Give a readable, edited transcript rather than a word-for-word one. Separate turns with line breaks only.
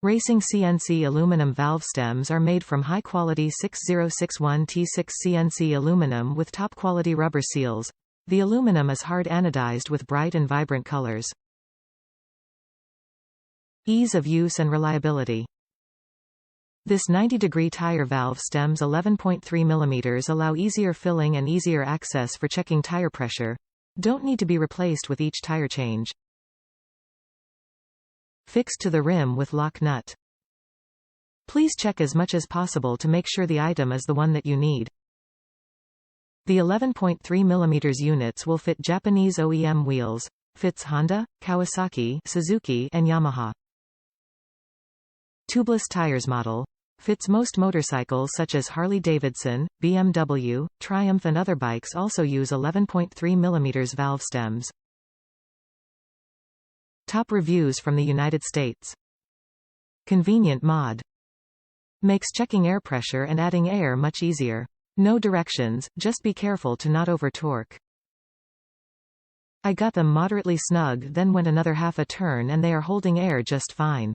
Racing CNC aluminum valve stems are made from high-quality 6061T6 CNC aluminum with top-quality rubber seals. The aluminum is hard anodized with bright and vibrant colors. Ease of use and reliability. This 90-degree tire valve stems 11.3 mm allow easier filling and easier access for checking tire pressure. Don't need to be replaced with each tire change. Fixed to the rim with lock nut. Please check as much as possible to make sure the item is the one that you need. The 11.3 mm units will fit Japanese OEM wheels. Fits Honda, Kawasaki, Suzuki, and Yamaha. Tubeless tires model. Fits most motorcycles such as Harley Davidson, BMW, Triumph and other bikes also use 11.3 mm valve stems. Top reviews from the United States. Convenient mod. Makes checking air pressure and adding air much easier. No directions, just be careful to not over-torque. I got them moderately snug, then went another half a turn and they are holding air just fine.